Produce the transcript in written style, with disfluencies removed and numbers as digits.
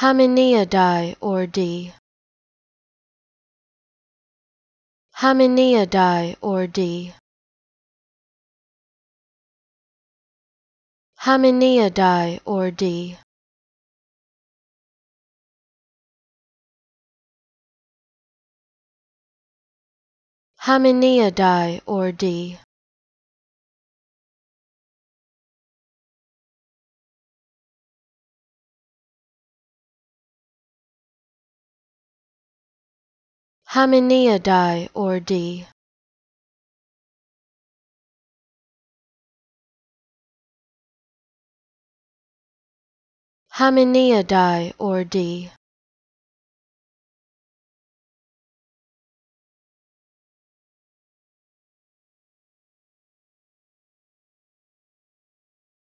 Haminoeidae or D. Haminoeidae or D. Haminoeidae or D. Haminoeidae or D. Haminoeidae or D. Haminoeidae or D.